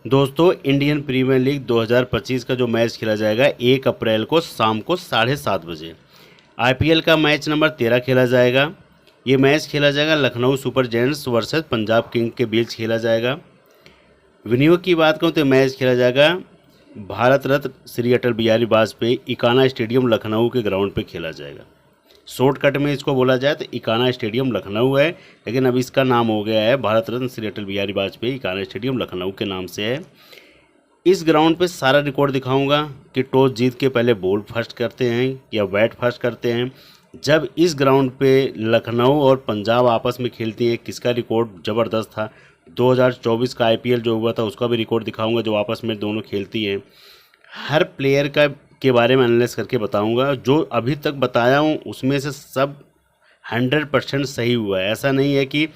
दोस्तों, Indian premiere league 2025 का जो मैच खेला जाएगा 1 अप्रैल को शाम को 7:30 बजे। आईपीएल का मैच नंबर 13 खेला जाएगा। ये मैच खेला जाएगा Lucknow super giants versus Punjab king के बीच खेला जाएगा। वेन्यू की बात करूँ तो मैच खेला जाएगा भारत रत्न श्री अटल बिहारी वाजपेयी इकाना स्टेडियम लखनऊ के ग्राउंड पे खेला जाएगा। शॉर्टकट में इसको बोला जाए तो इकाना स्टेडियम लखनऊ है, लेकिन अब इसका नाम हो गया है भारत रत्न श्री अटल बिहारी वाजपेयी इकाना स्टेडियम लखनऊ के नाम से है। इस ग्राउंड पे सारा रिकॉर्ड दिखाऊंगा कि टॉस जीत के पहले बॉल फर्स्ट करते हैं या बैट फर्स्ट करते हैं। जब इस ग्राउंड पे लखनऊ और पंजाब आपस में खेलती हैं, किसका रिकॉर्ड ज़बरदस्त था। 2024 का आईपीएल जो हुआ था उसका भी रिकॉर्ड दिखाऊंगा जो आपस में दोनों खेलती हैं। हर प्लेयर का के बारे में एनालिसिस करके बताऊंगा। जो अभी तक बताया हूँ उसमें से सब 100% सही हुआ है। ऐसा नहीं है कि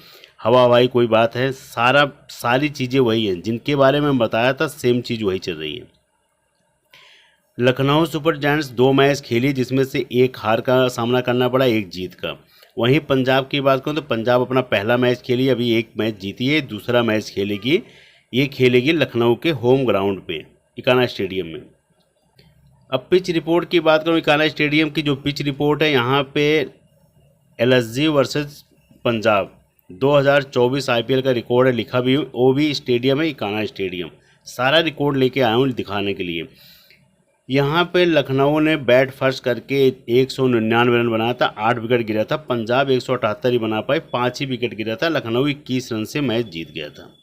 हवा हवाई कोई बात है, सारी चीज़ें वही हैं जिनके बारे में बताया था, सेम चीज़ वही चल रही है। लखनऊ सुपर जायंट्स 2 मैच खेली जिसमें से एक हार का सामना करना पड़ा, एक जीत का। वहीं पंजाब की बात करूँ तो पंजाब अपना पहला मैच खेली, अभी एक मैच जीती है, दूसरा मैच खेलेगी। ये खेलेगी लखनऊ के होम ग्राउंड पे इकाना स्टेडियम में। अब पिच रिपोर्ट की बात करूँ, इकाना स्टेडियम की जो पिच रिपोर्ट है यहाँ पे एलएसजी वर्सेस पंजाब 2024 आईपीएल का रिकॉर्ड है, लिखा भी वो भी स्टेडियम है इकाना स्टेडियम। सारा रिकॉर्ड लेके आया हूँ दिखाने के लिए। यहाँ पे लखनऊ ने बैट फर्स्ट करके 199 रन बनाया था, 8 विकेट गिरा था। पंजाब 178 ही बना पाई, 5 ही विकेट गिरा था। लखनऊ 21 रन से मैच जीत गया था।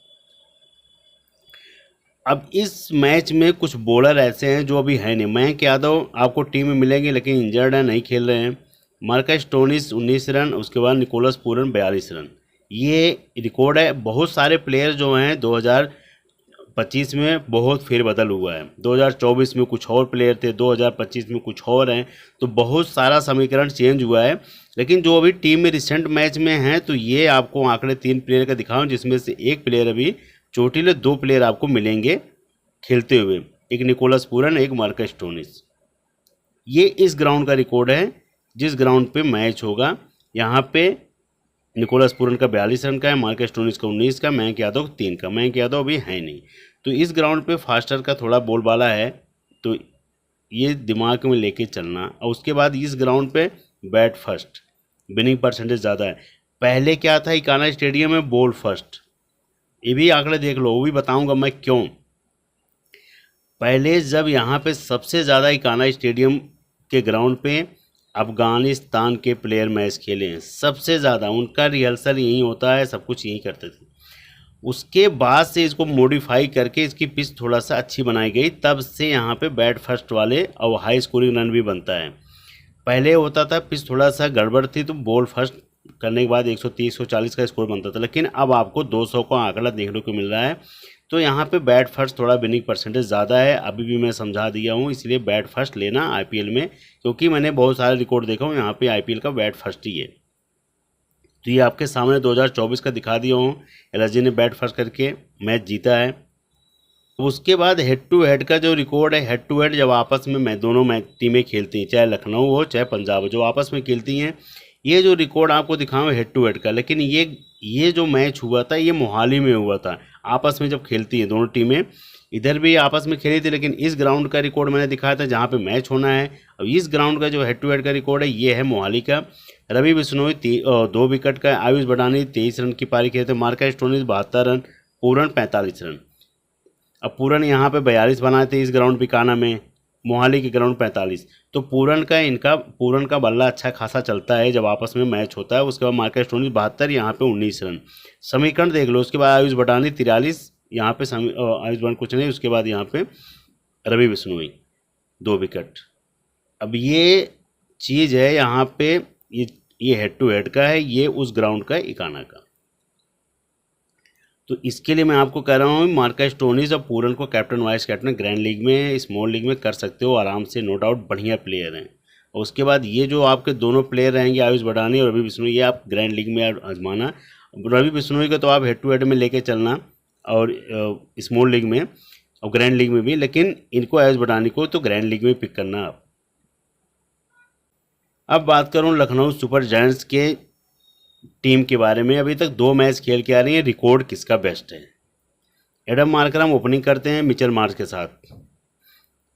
अब इस मैच में कुछ बॉलर ऐसे हैं जो अभी है नहीं। मयंक यादव आपको टीम में मिलेंगे लेकिन इंजर्ड है, नहीं खेल रहे हैं। मार्कस स्टोनिस 19 रन, उसके बाद निकोलस पूरन 42 रन। ये रिकॉर्ड है। बहुत सारे प्लेयर जो हैं 2025 में बहुत फेरबदल हुआ है। 2024 में कुछ और प्लेयर थे, 2025 में कुछ और हैं, तो बहुत सारा समीकरण चेंज हुआ है। लेकिन जो अभी टीम में रिसेंट मैच में हैं तो ये आपको आंकड़े 3 प्लेयर का दिखाऊं, जिसमें से एक प्लेयर अभी चोटिल, 2 प्लेयर आपको मिलेंगे खेलते हुए, एक निकोलस पूरन, एक मार्कस स्टोनिस। ये इस ग्राउंड का रिकॉर्ड है जिस ग्राउंड पे मैच होगा। यहाँ पे निकोलस पूरन का 42 रन का है, मार्कस स्टोनिस का 19 का, मयंक यादव 3 का। मयंक यादव अभी है नहीं, तो इस ग्राउंड पे फास्टर का थोड़ा बोलबाला है, तो ये दिमाग में लेके चलना। और उसके बाद इस ग्राउंड पे बैट फर्स्ट, विनिंग परसेंटेज ज़्यादा है। पहले क्या था इकाना स्टेडियम में, बॉल फर्स्ट। ये भी आंकड़े देख लो, वो भी बताऊंगा मैं क्यों। पहले जब यहाँ पे सबसे ज़्यादा इकाना स्टेडियम के ग्राउंड पे अफ़गानिस्तान के प्लेयर मैच खेले हैं, सबसे ज़्यादा उनका रिहर्सल यहीं होता है, सब कुछ यहीं करते थे। उसके बाद से इसको मॉडिफाई करके इसकी पिच थोड़ा सा अच्छी बनाई गई, तब से यहाँ पे बैट फर्स्ट वाले और हाई स्कोरिंग रन भी बनता है। पहले होता था पिच थोड़ा सा गड़बड़ थी तो बॉल फर्स्ट करने के बाद 130-140 का स्कोर बनता था, लेकिन अब आपको 200 का आंकड़ा देखने को मिल रहा है। तो यहाँ पे बैट फर्स्ट थोड़ा विनिंग परसेंटेज ज़्यादा है। अभी भी मैं समझा दिया हूँ, इसलिए बैट फर्स्ट लेना आईपीएल में, क्योंकि मैंने बहुत सारे रिकॉर्ड देखा हूँ, यहाँ पे आईपीएल का बैट फर्स्ट ही है। तो ये आपके सामने 2024 का दिखा दिया हूँ, एलएसजी ने बैट फर्स्ट करके मैच जीता है। उसके बाद हेड टू हेड का जो रिकॉर्ड है, हेड टू हेड जब आपस में दोनों मैच टीमें खेलती हैं, चाहे लखनऊ हो चाहे पंजाब हो, जो आपस में खेलती हैं, ये जो रिकॉर्ड आपको दिखाऊँ हेड टू हेड का। लेकिन ये जो मैच हुआ था ये मोहाली में हुआ था, आपस में जब खेलती हैं दोनों टीमें। इधर भी आपस में खेली थी, लेकिन इस ग्राउंड का रिकॉर्ड मैंने दिखाया था जहाँ पे मैच होना है। अब इस ग्राउंड का जो हेड टू हेड का रिकॉर्ड है ये है मोहाली का। रवि बिश्नोई 2 विकेट का, आयुष बडानी 23 रन की पारी खेले थे, मार्कस स्टोनिस 72 रन, पूरन 45 रन। अब पूरन यहाँ पे 42 बनाए थे इस ग्राउंड पिकाना में, मोहाली के ग्राउंड 45। तो पूरन का बल्ला अच्छा खासा चलता है जब आपस में मैच होता है। उसके बाद मार्कस स्टोनिस 72, यहाँ पे 19 रन। समीकरण देख लो। उसके बाद आयुष बटानी 43, यहाँ पे आयुष बटानी कुछ नहीं। उसके बाद यहाँ पे रवि बिश्नोई 2 विकेट। अब ये चीज़ है यहाँ पे, ये हेड टू हेड का है, ये उस ग्राउंड का इकाना का। तो इसके लिए मैं आपको कह रहा हूँ मार्कस स्टोनिस और पूरन को captain vice captain grand league में, स्मॉल लीग में कर सकते हो आराम से, नो डाउट बढ़िया प्लेयर हैं। और उसके बाद ये जो आपके दोनों प्लेयर रहेंगे आयुष बडानी और रवि बिश्नोई, ये आप ग्रैंड लीग में आजमाना। रवि बिश्नोई को तो आप हेड टू हेड में लेके चलना और स्मॉल लीग में और ग्रैंड लीग में भी, लेकिन इनको आयुष बडानी को तो ग्रैंड लीग में पिक करना आप। अब बात करूँ लखनऊ सुपर जायंट्स के टीम के बारे में। अभी तक 2 मैच खेल के आ रही है, रिकॉर्ड किसका बेस्ट है। एडम मार्करम ओपनिंग करते हैं मिचेल मार्श के साथ,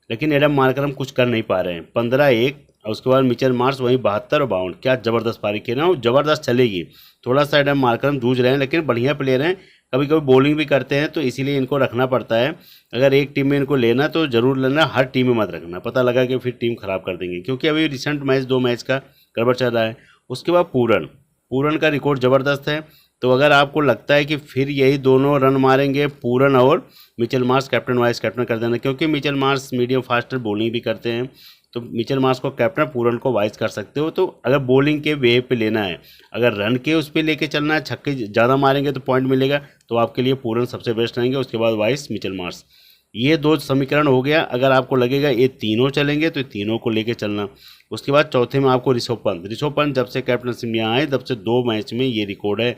लेकिन एडम मार्करम कुछ कर नहीं पा रहे हैं। 15-1 और उसके बाद मिचेल मार्श वहीं 72 और 52। क्या ज़बरदस्त पारी खेल रहे हैं, ज़बरदस्त चलेगी। थोड़ा सा एडम मार्करम जूझ रहे हैं, लेकिन बढ़िया प्लेयर हैं, कभी कभी बॉलिंग भी करते हैं, तो इसीलिए इनको रखना पड़ता है। अगर एक टीम में इनको लेना तो ज़रूर लेना, हर टीम में मत रखना, पता लगा कि फिर टीम खराब कर देंगे, क्योंकि अभी रिसेंट मैच 2 मैच का गड़बड़ चल रहा है। उसके बाद पूरन का रिकॉर्ड ज़बरदस्त है। तो अगर आपको लगता है कि फिर यही दोनों रन मारेंगे, पूरन और Mitchell Marsh, captain vice captain कर देना, क्योंकि Mitchell Marsh medium faster bowling भी करते हैं, तो मिचेल मार्श को कैप्टन, पूरन को वाइस कर सकते हो। तो अगर बॉलिंग के वे पे लेना है, अगर रन के उस पर लेके चलना है, छक्के ज़्यादा मारेंगे तो पॉइंट मिलेगा, तो आपके लिए पूरन सबसे बेस्ट रहेंगे। उसके बाद वाइस मिचेल मार्श, ये 2 समीकरण हो गया। अगर आपको लगेगा ये तीनों चलेंगे तो तीनों को लेके चलना। उसके बाद चौथे में आपको ऋषभ पंत जब से कैप्टनशिप में आए तब से 2 मैच में ये रिकॉर्ड है।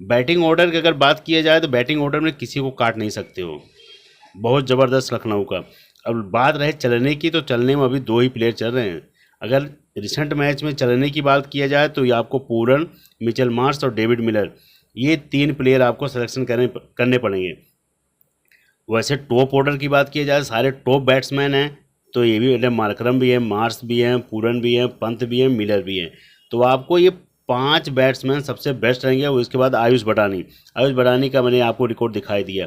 बैटिंग ऑर्डर की अगर बात किया जाए तो बैटिंग ऑर्डर में किसी को काट नहीं सकते हो, बहुत ज़बरदस्त लखनऊ का। अब बात रहे चलने की, तो चलने में अभी 2 ही प्लेयर चल रहे हैं। अगर रिसेंट मैच में चलने की बात किया जाए तो ये आपको पूरन, मिचेल मार्श और डेविड मिलर, ये 3 प्लेयर आपको सिलेक्शन करने पड़ेंगे। वैसे टॉप ऑर्डर की बात की जाए, सारे टॉप बैट्समैन हैं, तो ये भी एडम मार्करम भी है, मार्श भी हैं, पूरन भी हैं, पंत भी हैं, मिलर भी हैं। तो आपको ये 5 बैट्समैन सबसे बेस्ट रहेंगे। उसके बाद आयुष बटानी का मैंने आपको रिकॉर्ड दिखाई दिया।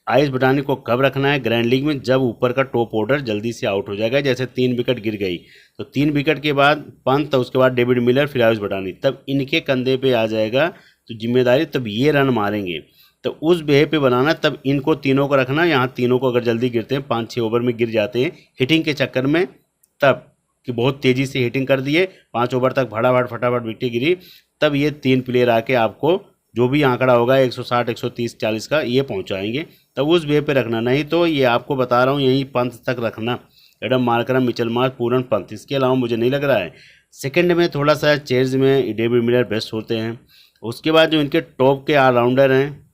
आयुष बटानी को कब रखना है ग्रैंड लीग में, जब ऊपर का टॉप ऑर्डर जल्दी से आउट हो जाएगा, जैसे 3 विकेट गिर गई तो 3 विकेट के बाद पंत, उसके बाद डेविड मिलर, फिर आयुष बटानी, तब इनके कंधे पे आ जाएगा तो जिम्मेदारी, तब ये रन मारेंगे। तो उस बेहे पे बनाना, तब इनको तीनों को रखना। यहाँ तीनों को अगर जल्दी गिरते हैं, 5-6 ओवर में गिर जाते हैं हिटिंग के चक्कर में, तब कि बहुत तेज़ी से हिटिंग कर दिए, 5 ओवर तक फटाफट विकेटें गिरी, तब ये 3 प्लेयर आके आपको जो भी आंकड़ा होगा 160, 130, 40 का, ये पहुंचाएंगे। तब उस वे पे रखना, नहीं तो ये आपको बता रहा हूँ यहीं पंत तक रखना, एडम मार्करम, मिचेल मार्श, पूरन, पंत, इसके अलावा मुझे नहीं लग रहा है। सेकंड में थोड़ा सा चेज में डेविड मिलर बेस्ट होते हैं। उसके बाद जो इनके टॉप के ऑलराउंडर हैं,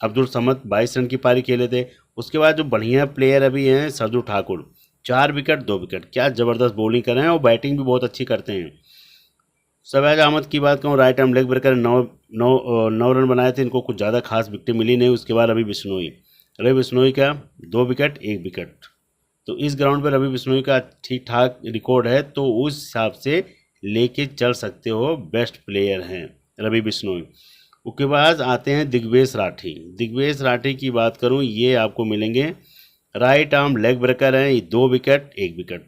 अब्दुल समद 22 रन की पारी खेले थे। उसके बाद जो बढ़िया प्लेयर अभी हैं, सरदू ठाकुर, 4 विकेट 2 विकेट, क्या ज़बरदस्त बॉलिंग कर रहे हैं और बैटिंग भी बहुत अच्छी करते हैं। शहबाज अहमद की बात करूँ, right arm leg breaker, 9 run बनाए थे, इनको कुछ ज़्यादा खास विकेट मिली नहीं। उसके बाद रवि बिश्नोई का 2 विकेट 1 विकेट, तो इस ग्राउंड पर रवि बिश्नोई का ठीक ठाक रिकॉर्ड है, तो उस हिसाब से लेके चल सकते हो, बेस्ट प्लेयर हैं रवि बिश्नोई। उसके बाद आते हैं दिग्वेश राठी की बात करूं, ये आपको मिलेंगे राइट आर्म लेग ब्रेकर हैं, 2 विकेट 1 विकेट,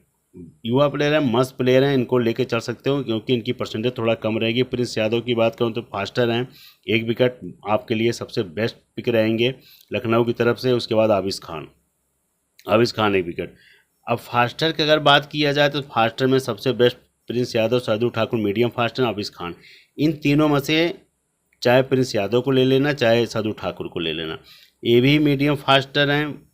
युवा प्लेयर हैं, मस्त प्लेयर हैं, इनको लेके चल सकते हो क्योंकि इनकी परसेंटेज थोड़ा कम रहेगी। प्रिंस यादव की बात करूं तो फास्टर हैं, 1 विकेट आपके लिए सबसे बेस्ट पिक रहेंगे लखनऊ की तरफ से। उसके बाद आबिश खान 1 विकेट। अब फास्टर की अगर बात किया जाए तो फास्टर में सबसे best Prince Yadav, Shardul Thakur medium faster, Abish Khan, इन तीनों में से चाहे प्रिंस यादव को ले लेना, चाहे सरदू ठाकुर को ले लेना। ये भी मीडियम फास्टर हैं,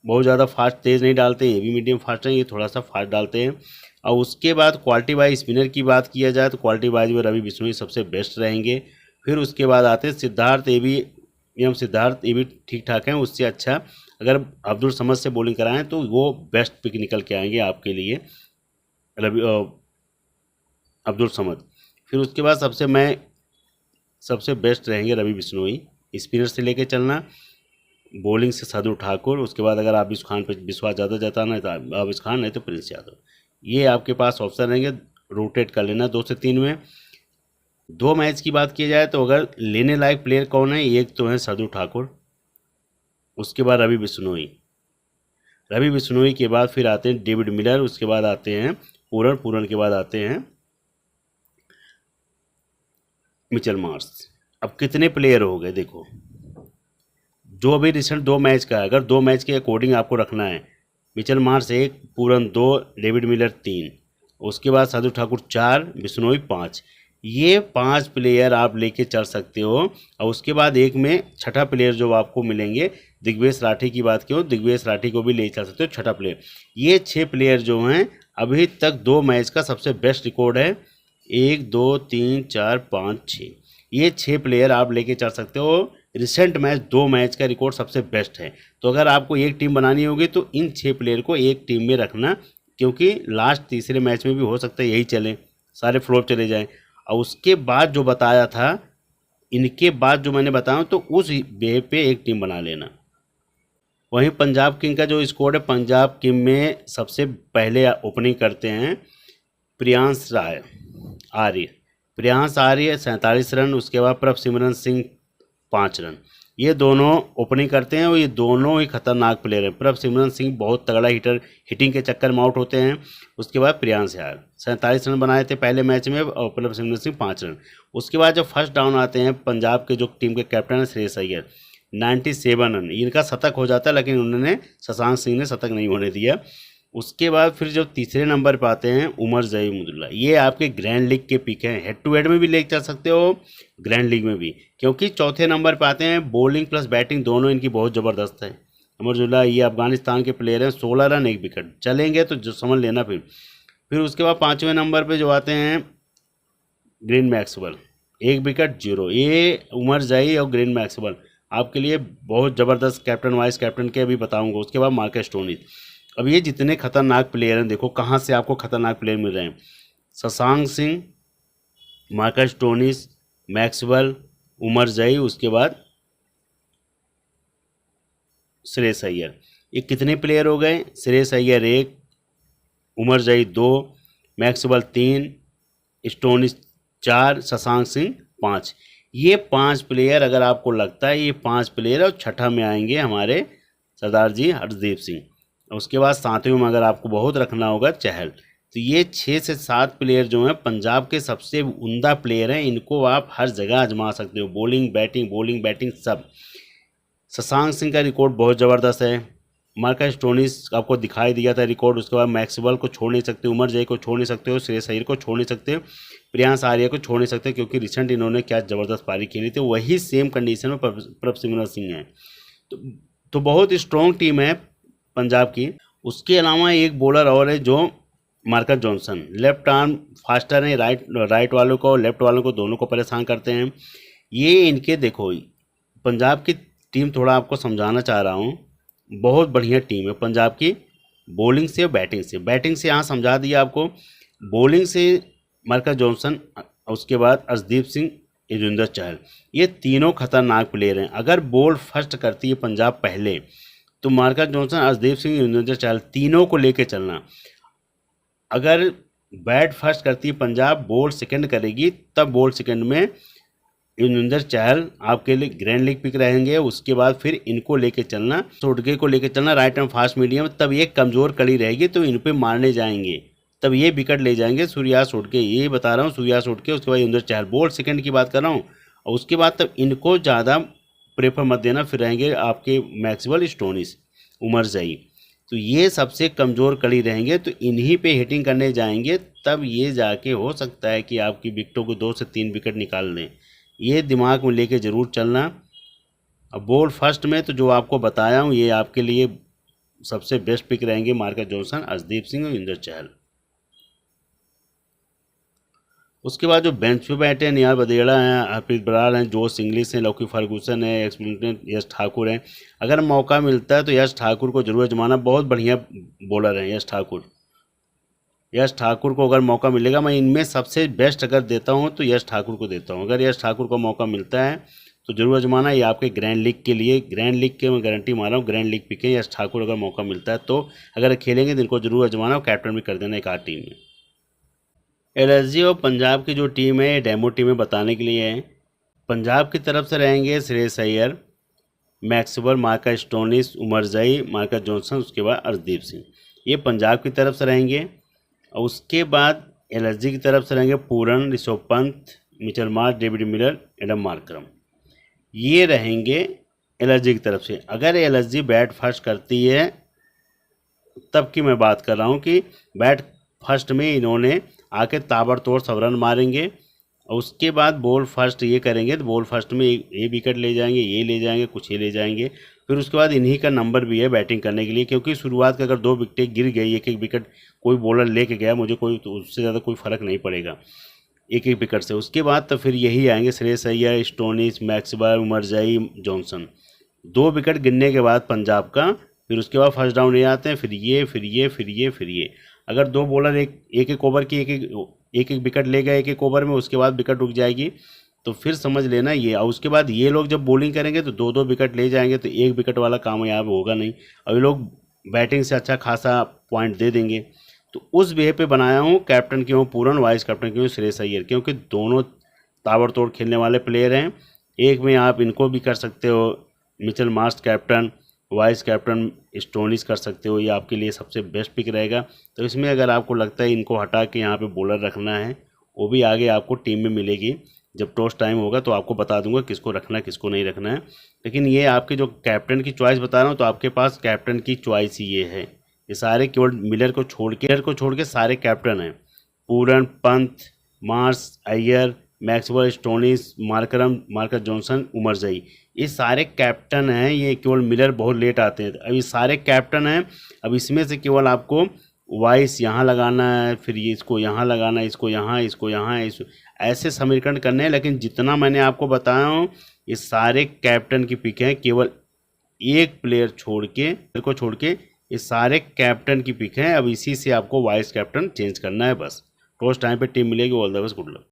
बहुत ज़्यादा फास्ट तेज़ नहीं डालते हैं, ये भी मीडियम फास्ट हैं, ये थोड़ा सा फास्ट डालते हैं। और उसके बाद क्वालिटी वाइज स्पिनर की बात किया जाए तो क्वालिटी वाइज में रवि बिश्नोई सबसे बेस्ट रहेंगे। फिर उसके बाद आते हैं सिद्धार्थ, ये भी ठीक ठाक हैं। उससे अच्छा अगर अब्दुल समद से बॉलिंग कराएं तो वो बेस्ट पिक निकल के आएंगे आपके लिए, अब्दुल समद। फिर उसके बाद सबसे बेस्ट रहेंगे रवि बिश्नोई, स्पिनर से लेके चलना, बॉलिंग से सरदू ठाकुर। उसके बाद अगर आबिश खान पे विश्वास ज़्यादा जताना है तो आबिश खान, नहीं तो प्रिंस यादव। ये आपके पास ऑप्शन रहेंगे, रोटेट कर लेना 2 से 3 में। 2 मैच की बात की जाए तो अगर लेने लायक प्लेयर कौन है, एक तो है सरदू ठाकुर, उसके बाद रवि बिश्नोई के बाद फिर आते हैं डेविड मिलर, उसके बाद आते हैं पूरन के बाद आते हैं मिचेल मार्श। अब कितने प्लेयर हो गए देखो, जो अभी रिसेंट 2 मैच का है, अगर 2 मैच के अकॉर्डिंग आपको रखना है, मिचेल मार्श 1, पूरन 2, डेविड मिलर 3, उसके बाद सरदू ठाकुर 4, बिश्नोई 5, ये 5 प्लेयर आप लेके चल सकते हो। और उसके बाद एक में छठा प्लेयर जो आपको मिलेंगे, दिग्वेश राठी की बात करूँ, दिग्वेश राठी को भी ले चल सकते हो, छठा प्लेयर। ये 6 प्लेयर जो हैं अभी तक 2 मैच का सबसे बेस्ट रिकॉर्ड है, 1, 2, 3, 4, 5, 6, ये 6 प्लेयर आप लेके चल सकते हो। रिसेंट मैच 2 मैच का रिकॉर्ड सबसे बेस्ट है। तो अगर आपको एक टीम बनानी होगी तो इन 6 प्लेयर को एक टीम में रखना, क्योंकि लास्ट तीसरे मैच में भी हो सकता है यही चले, सारे फ्लॉप चले जाएं। और उसके बाद जो बताया था इनके बाद जो मैंने बताया तो उस वे पे एक टीम बना लेना। वहीं पंजाब किंग का जो स्कोर है, पंजाब किंग में सबसे पहले ओपनिंग करते हैं प्रियांश आर्य। प्रियांश आर्य 47 रन, उसके बाद प्रभसिमरन सिंह 5 रन। ये दोनों ओपनिंग करते हैं और ये दोनों ही खतरनाक प्लेयर हैं। प्रभसिमरन सिंह बहुत तगड़ा हिटिंग के चक्कर में आउट होते हैं। उसके बाद प्रियांश आर्य 47 रन बनाए थे पहले मैच में और प्रभसिमरन सिंह 5 रन। उसके बाद जब फर्स्ट डाउन आते हैं पंजाब के जो टीम के कैप्टन है श्रेयस अय्यर 97 रन, इनका शतक हो जाता है लेकिन उन्होंने शशांक सिंह ने शतक नहीं होने दिया। उसके बाद फिर जो तीसरे नंबर पर आते हैं उमर जहीमुद्दीन, ये आपके ग्रैंड लीग के पिक हैं। हेड टू हेड में भी लेके चल सकते हो, ग्रैंड लीग में भी, क्योंकि चौथे नंबर पर आते हैं। बॉलिंग प्लस बैटिंग दोनों इनकी बहुत ज़बरदस्त है। उमर ये अफगानिस्तान के प्लेयर हैं। 16 रन 1 विकेट चलेंगे तो जो समझ लेना। फिर उसके बाद पाँचवें नंबर पर जो आते हैं ग्लेन मैक्सवेल, 1 विकेट 0। ये उमर जही और ग्लेन मैक्सवेल आपके लिए बहुत ज़बरदस्त कैप्टन वाइस कैप्टन के अभी बताऊंगा। उसके बाद मार्कस स्टोनिस। अब ये जितने खतरनाक प्लेयर हैं, देखो कहाँ से आपको खतरनाक प्लेयर मिल रहे हैं। Shashank Singh, Marcus Stoinis, Maxwell, Omarzai, उसके बाद श्रेयस अय्यर। ये कितने प्लेयर हो गए? श्रेयस अय्यर 1, उमर जही 2, मैक्सवेल 3, स्टोनिस 4, शशांक सिंह 5। ये 5 प्लेयर अगर आपको लगता है ये 5 प्लेयर और छठा में आएंगे हमारे सरदार जी हर्षदीप सिंह। उसके बाद सातवें में अगर आपको बहुत रखना होगा चहल। तो ये 6 से 7 प्लेयर जो हैं पंजाब के सबसे उम्दा प्लेयर हैं। इनको आप हर जगह आजमा सकते हो, बॉलिंग बैटिंग सब। शशांक सिंह का रिकॉर्ड बहुत ज़बरदस्त है। मार्कस स्टोनिस आपको दिखाई दिया था रिकॉर्ड। उसके बाद मैक्सवेल को छोड़ नहीं सकते, उमर जही को छोड़ नहीं सकते हो, श्रेयस अय्यर को छोड़ नहीं सकते, प्रियांश आर्य को छोड़ नहीं सकते, क्योंकि रिसेंट इन्होंने क्या ज़बरदस्त पारी खेली थी। वही सेम कंडीशन में प्रभसिमरन सिंह हैं। तो बहुत स्ट्रॉन्ग टीम है पंजाब की। उसके अलावा एक बॉलर और है जो Marcus Johnson, left arm faster है। राइट वालों को लेफ्ट वालों को दोनों को परेशान करते हैं। ये इनके देखो पंजाब की टीम थोड़ा आपको समझाना चाह रहा हूँ, बहुत बढ़िया टीम है पंजाब की बॉलिंग से और बैटिंग से। बैटिंग से यहाँ समझा दिया आपको, बॉलिंग से मार्कस जॉनसन, उसके बाद अर्शदीप सिंह, युजवेंद्र चहल, ये तीनों खतरनाक प्लेयर हैं। अगर बॉल फर्स्ट करती है पंजाब पहले तो मार्कस जॉनसन, अर्शदीप सिंह, युजवेंद्र चहल तीनों को लेके चलना। अगर बैट फर्स्ट करती है पंजाब, बॉल सेकंड करेगी, तब बॉल सेकंड में युजवेंद्र चहल आपके लिए ग्रैंड लीग पिक रहेंगे। उसके बाद फिर इनको लेके चलना, सोडके को लेके चलना राइट एंड फास्ट मीडियम। तब ये कमज़ोर कड़ी रहेगी तो इन पे मारने जाएंगे, तब ये विकेट ले जाएंगे। सूर्या सोडके, ये बता रहा हूँ, सूर्या सोडके, उसके बाद युजवेंद्र चहल, बॉल सेकंड की बात कर रहा हूँ। और उसके बाद तब इनको ज़्यादा प्रेफर मत देना, फिर रहेंगे आपके मैक्सवेल, स्टोनिस, उमर जही। तो ये सबसे कमज़ोर कड़ी रहेंगे, तो इन्हीं पे हिटिंग करने जाएंगे, तब ये जाके हो सकता है कि आपकी विकेटों को 2 से 3 विकेट निकाल दें। ये दिमाग में लेके ज़रूर चलना। अब बॉल फर्स्ट में तो जो आपको बताया हूँ ये आपके लिए सबसे बेस्ट पिक रहेंगे, मार्कस जॉनसन, अर्शदीप सिंह और युजवेंद्र चहल। उसके बाद जो बेंच पे बैठे हैं, निहाल बदेड़ा हैं, हरप्रीत बराड़ हैं, जोश इंग्लिश हैं, लौकी फर्गूसन है, एक्सपीरियंस यश ठाकुर हैं। अगर मौका मिलता है तो यश ठाकुर को जरूर आजमाना, बहुत बढ़िया बॉलर हैं यश ठाकुर। यश ठाकुर को अगर मौका मिलेगा, मैं इनमें सबसे बेस्ट अगर देता हूं तो यश ठाकुर को देता हूं। अगर यश ठाकुर को मौका मिलता है तो जरूर आजमाना। ये आपके ग्रैंड लीग के लिए, ग्रैंड लीग के मैं गारंटी मार रहा हूँ, ग्रैंड लीग पिके यश ठाकुर अगर मौका मिलता है तो अगर खेलेंगे तो इनको जरूर आजमाना और कैप्टन भी कर देना एक आध टीम में। एलएसजी और पंजाब की जो टीम है डेमो टीम में बताने के लिए है। पंजाब की तरफ से रहेंगे Shreyas Iyer, Maxwell, Marcus Stoinis, Omarzai, Marcus Johnson, उसके बाद अर्शदीप सिंह। ये पंजाब की तरफ से रहेंगे। और उसके बाद एलएसजी की तरफ से रहेंगे Pooran, Rishabh Pant, Mitchell Marsh, David Miller, Adam Markram. ये रहेंगे एलएसजी की तरफ से। अगर एलएसजी बैट फर्स्ट करती है तब की मैं बात कर रहा हूँ कि बैट फर्स्ट में इन्होंने आके ताबड़तोड़ 100 रन मारेंगे। और उसके बाद बॉल फर्स्ट ये करेंगे तो बॉल फर्स्ट में ये विकेट ले जाएंगे, ये ले जाएंगे, कुछ ये ले जाएंगे। फिर उसके बाद इन्हीं का नंबर भी है बैटिंग करने के लिए, क्योंकि शुरुआत का अगर 2 विकेटें गिर गई, एक एक विकेट कोई बॉलर लेके गया, मुझे कोई तो उससे ज़्यादा कोई फ़र्क नहीं पड़ेगा एक एक विकेट से। उसके बाद तो फिर यही आएंगे श्रेयस अय्यर, स्टोनिस, मैक्सवेल, उमर जही, जॉनसन। 2 विकेट गिरने के बाद पंजाब का, फिर उसके बाद फर्स्ट डाउन ये आते हैं, फिर ये। अगर 2 बॉलर एक एक ओवर की एक एक विकेट ले गए एक एक ओवर में, उसके बाद विकेट रुक जाएगी, तो फिर समझ लेना ये। और उसके बाद ये लोग जब बॉलिंग करेंगे तो 2-2 विकेट ले जाएंगे, तो 1 विकेट वाला काम यहाँ पे होगा नहीं। और ये लोग बैटिंग से अच्छा खासा पॉइंट दे देंगे। तो उस वे पे बनाया हूँ। कैप्टन क्यों पूरन, वाइस कैप्टन क्यों श्रेयस अय्यर, क्योंकि दोनों ताबड़तोड़ खेलने वाले प्लेयर हैं। एक में आप इनको भी कर सकते हो, Mitchell Marsh captain, vice captain Stoinis कर सकते हो, ये आपके लिए सबसे बेस्ट पिक रहेगा। तो इसमें अगर आपको लगता है इनको हटा के यहाँ पे बॉलर रखना है, वो भी आगे आपको टीम में मिलेगी। जब टॉस टाइम होगा तो आपको बता दूंगा किसको रखना है किसको नहीं रखना है। लेकिन ये आपके जो कैप्टन की चॉइस बता रहा हूँ, तो आपके पास कैप्टन की चॉइस ही ये है। ये सारे केवल मिलर को छोड़ के सारे कैप्टन हैं। Pooran, Pant, Marsh, Iyer, Maxwell, Stoinis, Marcus Johnson, Omarzai, ये सारे कैप्टन हैं। ये केवल मिलर बहुत लेट आते हैं। अब ये सारे कैप्टन हैं। अब इसमें से केवल आपको वाइस यहाँ लगाना है, फिर ये इसको यहाँ लगाना है, इसको यहाँ ऐसे समीकरण करने हैं। लेकिन जितना मैंने आपको बताया हूँ, ये सारे कैप्टन की पिक हैं। केवल एक प्लेयर छोड़ के ये सारे कैप्टन की पिक हैं। अब इसी से आपको वाइस कैप्टन चेंज करना है बस। टॉस टाइम पे टीम मिलेगी। All the best, good luck.